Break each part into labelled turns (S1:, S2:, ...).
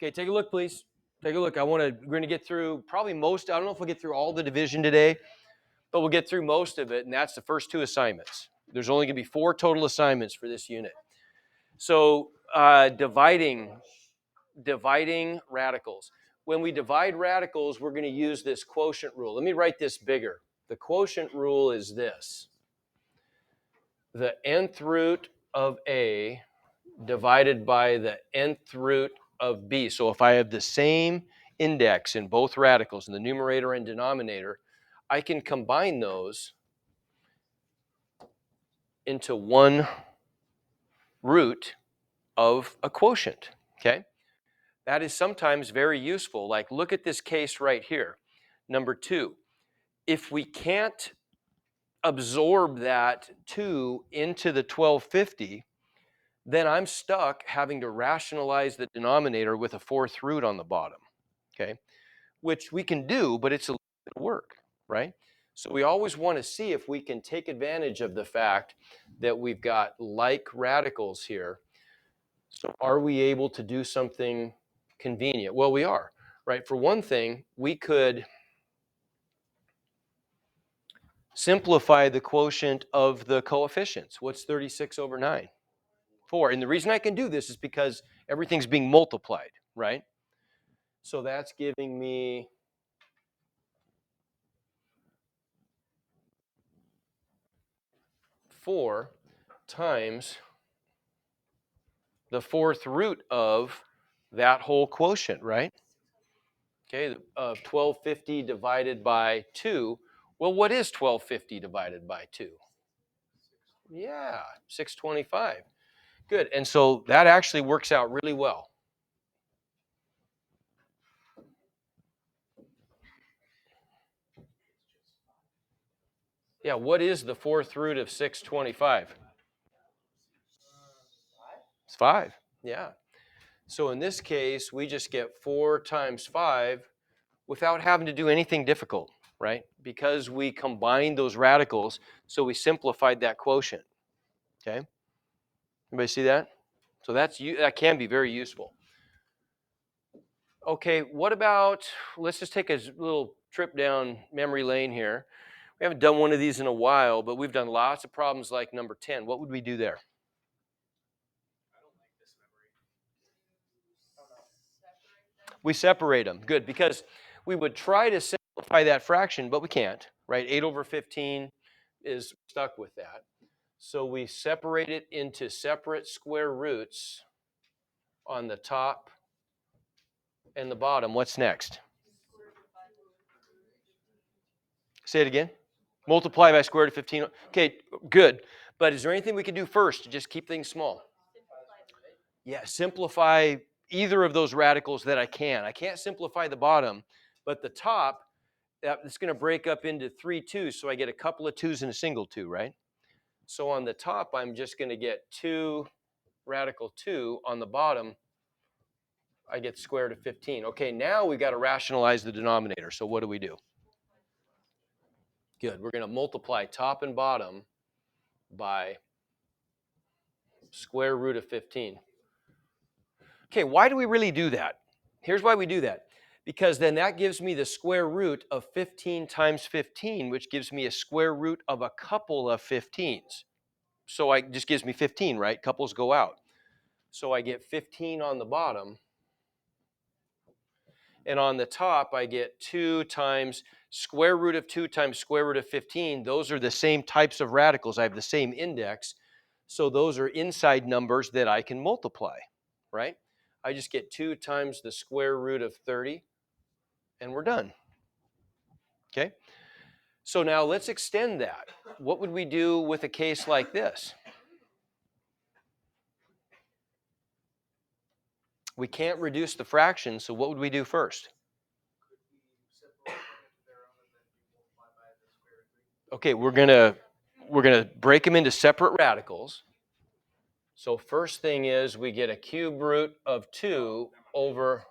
S1: Okay, take a look, please. Take a look. We're going to get through probably most. I don't know if we'll get through all the division today, but we'll get through most of it, and that's the first 2 assignments. There's only going to be 4 total assignments for this unit. So dividing radicals. When we divide radicals, we're going to use this quotient rule. Let me write this bigger. The quotient rule is this. The nth root of A divided by the nth root of B. So if I have the same index in both radicals, in the numerator and denominator, I can combine those into one root of a quotient, okay? That is sometimes very useful. Like, look at this case right here. Number 2, if we can't absorb that 2 into the 1250, then I'm stuck having to rationalize the denominator with a 4th root on the bottom, okay? Which we can do, but it's a little bit of work, right? So we always want to see if we can take advantage of the fact that we've got like radicals here. So are we able to do something convenient? Well, we are, right? For one thing, we could simplify the quotient of the coefficients. What's 36 over 9? 4. And the reason I can do this is because everything's being multiplied, right? So that's giving me 4 times the 4th root of that whole quotient, right? Okay, 1250 divided by 2. Well, what is 1250 divided by 2? Yeah, 625. Good, and so that actually works out really well. Yeah, what is the 4th root of 625? It's 5, yeah. So in this case, we just get 4 times 5 without having to do anything difficult, right? Because we combined those radicals, so we simplified that quotient, okay? Everybody see that? So that can be very useful. Okay, what about, let's just take a little trip down memory lane here. We haven't done one of these in a while, but we've done lots of problems like number 10. What would we do there? We separate them. Good, because we would try to simplify that fraction, but we can't, right? 8 over 15 is stuck with that. So we separate it into separate square roots on the top and the bottom. What's next? Say it again. Multiply by square root of 15. Okay, good. But is there anything we can do first to just keep things small? Yeah, simplify either of those radicals that I can. I can't simplify the bottom, but the top, it's going to break up into 3 2s, so I get a couple of 2's and a single 2, right? So on the top, I'm just going to get 2 radical 2. On the bottom, I get square root of 15. Okay, now we got to rationalize the denominator. So what do we do? Good. We're going to multiply top and bottom by square root of 15. Okay, why do we really do that? Here's why we do that. Because then that gives me the square root of 15 times 15, which gives me a square root of a couple of 15s. So it just gives me 15, right? Couples go out. So I get 15 on the bottom. And on the top, I get 2 times square root of 2 times square root of 15. Those are the same types of radicals. I have the same index. So those are inside numbers that I can multiply, right? I just get 2 times the square root of 30, and we're done. Okay? So now let's extend that. What would we do with a case like this? We can't reduce the fraction, so what would we do first? Okay, we're gonna break them into separate radicals. So first thing is we get a cube root of 2 over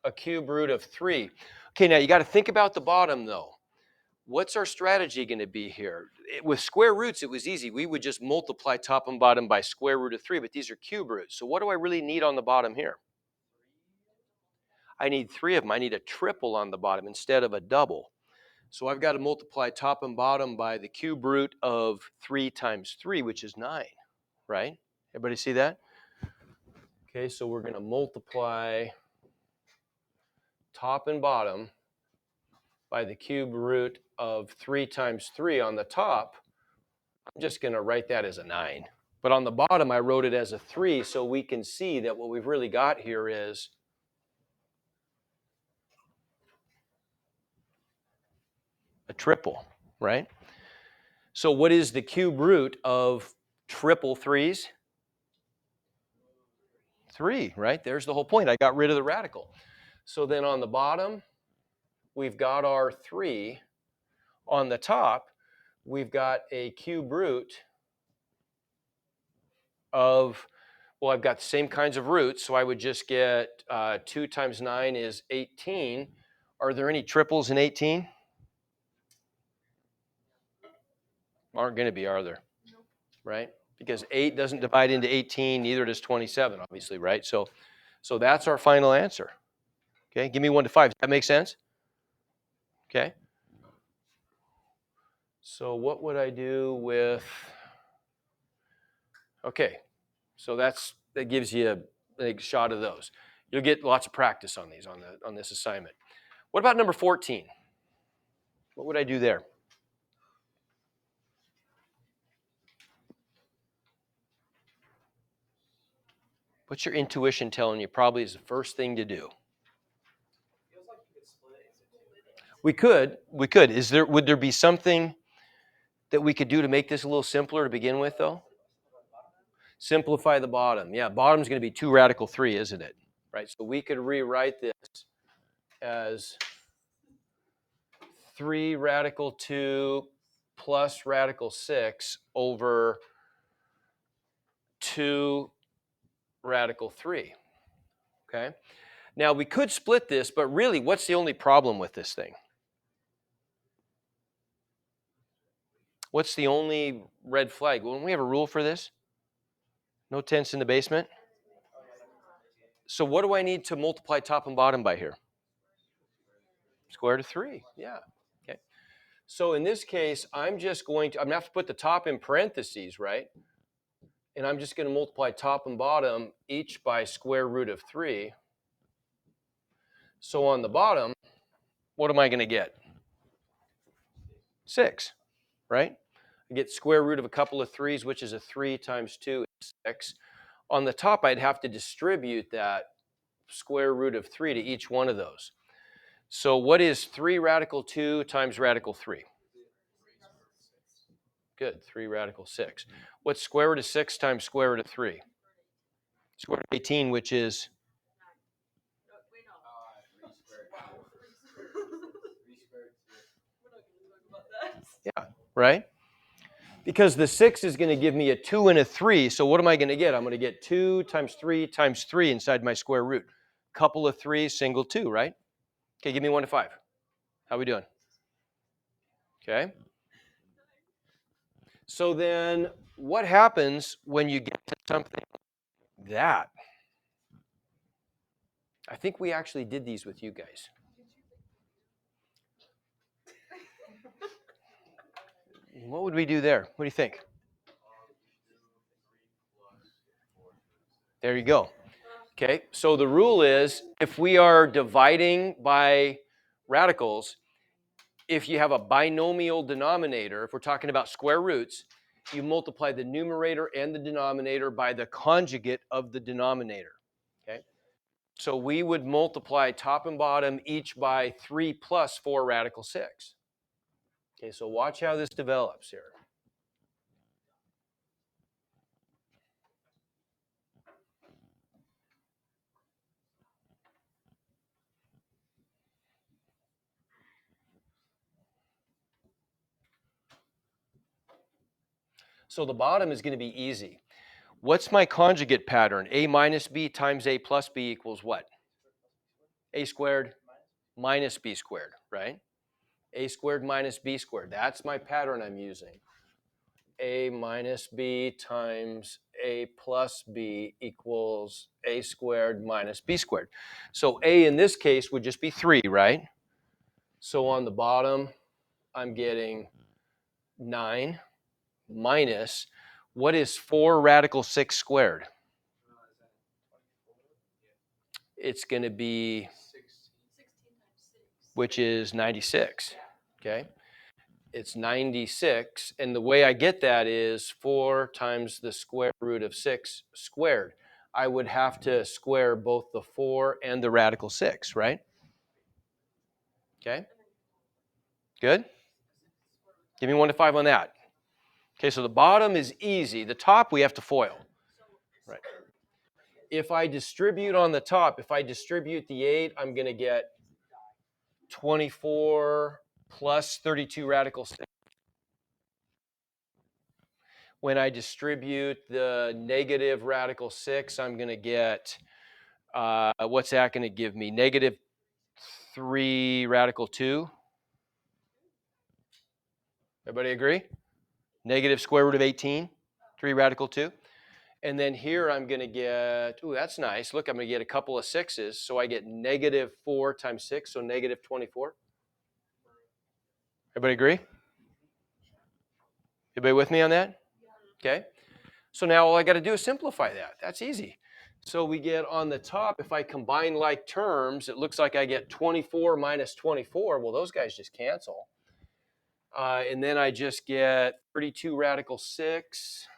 S1: a cube root of 3. Okay, now you got to think about the bottom though. What's our strategy going to be here? With square roots, it was easy. We would just multiply top and bottom by square root of 3, but these are cube roots. So what do I really need on the bottom here? I need 3 of them. I need a triple on the bottom instead of a double. So I've got to multiply top and bottom by the cube root of 3 times 3, which is 9, right? Everybody see that? Okay, so we're going to multiply top and bottom by the cube root of 3 times 3 on the top. I'm just going to write that as a 9. But on the bottom, I wrote it as a 3, so we can see that what we've really got here is a triple, right? So what is the cube root of triple 3's? 3, right? There's the whole point. I got rid of the radical. So then on the bottom, we've got our 3. On the top, we've got a cube root of, well, I've got the same kinds of roots, so I would just get 2 times 9 is 18. Are there any triples in 18? Aren't going to be, are there? Right? Because 8 doesn't divide into 18, neither does 27, obviously, right? So that's our final answer. Okay, give me 1 to 5. Does that make sense? Okay. So what would I do with, okay, so that gives you a shot of those. You'll get lots of practice on these on this assignment. What about number 14? What would I do there? What's your intuition telling you probably is the first thing to do? We could. Would there be something that we could do to make this a little simpler to begin with, though? Simplify the bottom. Yeah, bottom's going to be 2 radical 3, isn't it? Right. So we could rewrite this as 3 radical 2 plus radical 6 over 2 radical 3. Okay. Now we could split this, but really, what's the only problem with this thing? What's the only red flag? Well, we have a rule for this? No tenths in the basement? So what do I need to multiply top and bottom by here? Square root of 3, yeah. Okay. So in this case, I'm going to have to put the top in parentheses, right? And I'm just going to multiply top and bottom each by square root of 3. So on the bottom, what am I going to get? 6, right? I get square root of a couple of 3's, which is a 3 times 2 is 6. On the top, I'd have to distribute that square root of 3 to each one of those. So what is 3 radical 2 times radical 3? Good, 3 radical 6. What's square root of 6 times square root of 3? Square root of 18, which is? Yeah, right? Because the 6 is going to give me a 2 and a 3, so what am I going to get? I'm going to get 2 times 3 times 3 inside my square root. Couple of 3's, single 2, right? Okay, give me 1 to 5. How we doing? Okay. So then what happens when you get to something like that? I think we actually did these with you guys. What would we do there? What do you think? There you go. Okay, so the rule is if we are dividing by radicals, if you have a binomial denominator, if we're talking about square roots, you multiply the numerator and the denominator by the conjugate of the denominator. Okay, so we would multiply top and bottom each by 3 plus 4 radical 6. Okay, so watch how this develops here. So the bottom is going to be easy. What's my conjugate pattern? A minus b times a plus b equals what? A squared minus b squared, right? A squared minus b squared. That's my pattern I'm using. a minus b times a plus b equals a squared minus b squared. So a in this case would just be 3, right? So on the bottom, I'm getting 9 minus, what is 4 radical 6 squared? It's going to be, which is 96, okay? It's 96, and the way I get that is 4 times the square root of 6 squared. I would have to square both the 4 and the radical 6, right? Okay, good? Give me 1 to 5 on that. Okay, so the bottom is easy. The top we have to FOIL, right? If I distribute on the top, if I distribute the 8, I'm going to get 24 plus 32 radical 6. When I distribute the negative radical 6, I'm going to get, what's that going to give me? Negative 3 radical 2. Everybody agree? Negative square root of 18, 3 radical 2. And then here I'm going to get, ooh, that's nice. Look, I'm going to get a couple of 6s. So I get negative 4 times 6, so negative 24. Everybody agree? Everybody with me on that? Okay. So now all I got to do is simplify that. That's easy. So we get on the top, if I combine like terms, it looks like I get 24 minus 24. Well, those guys just cancel. And then I just get 32 radical 6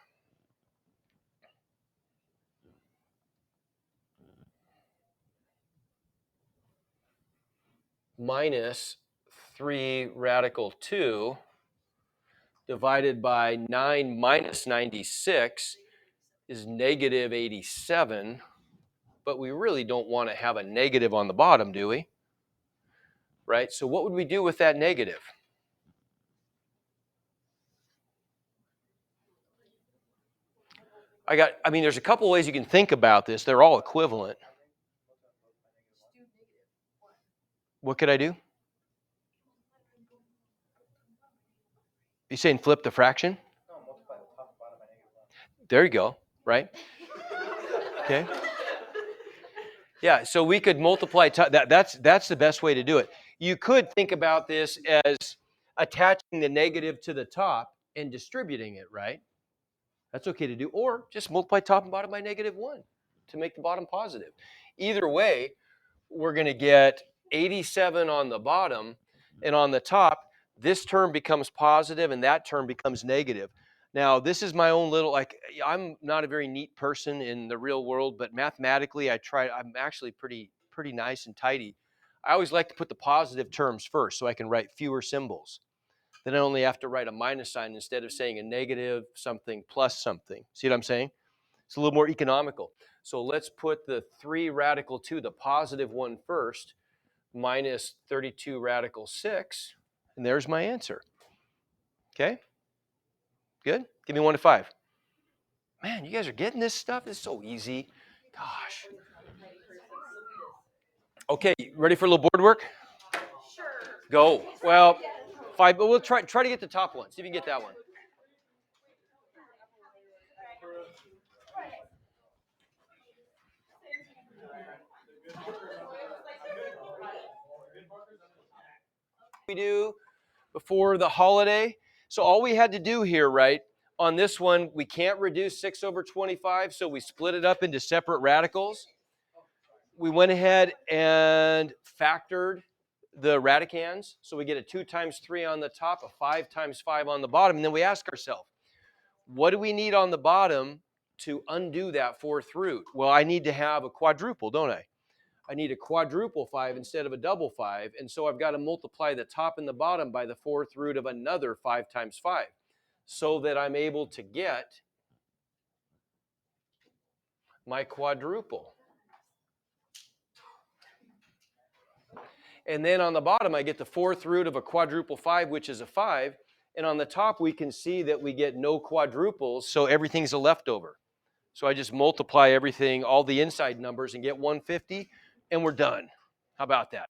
S1: minus 3 radical 2 divided by 9 minus 96 is negative 87. But we really don't want to have a negative on the bottom, do we? Right? So what would we do with that negative? There's a couple ways you can think about this. They're all equivalent. What could I do? You saying flip the fraction? There you go, right? Okay. Yeah, so we could multiply, that's the best way to do it. You could think about this as attaching the negative to the top and distributing it, right? That's okay to do. Or just multiply top and bottom by -1 to make the bottom positive. Either way, we're going to get 87 on the bottom, and on the top, this term becomes positive and that term becomes negative. Now, this is my own little, I'm not a very neat person in the real world, but mathematically, I'm actually pretty nice and tidy. I always like to put the positive terms first so I can write fewer symbols. Then I only have to write a minus sign instead of saying a negative something plus something. See what I'm saying? It's a little more economical. So let's put the 3 radical 2, the positive one first, minus 32 radical 6, and there's my answer. Okay? Good? Give me 1 to 5. Man, you guys are getting this stuff? It's so easy. Gosh. Okay, ready for a little board work? Sure. Go. Well, 5, but we'll try to get the top one. See if you can get that one. We do before the holiday. So all we had to do here, right, on this one, we can't reduce 6 over 25, so we split it up into separate radicals. We went ahead and factored the radicands. So we get a 2 times 3 on the top, a 5 times 5 on the bottom. And then we ask ourselves, what do we need on the bottom to undo that 4th root? Well, I need to have a quadruple, don't I? I need a quadruple 5 instead of a double 5. And so I've got to multiply the top and the bottom by the 4th root of another 5 times 5 so that I'm able to get my quadruple. And then on the bottom, I get the 4th root of a quadruple 5, which is a 5. And on the top, we can see that we get no quadruples, so everything's a leftover. So I just multiply everything, all the inside numbers, and get 150, and we're done. How about that?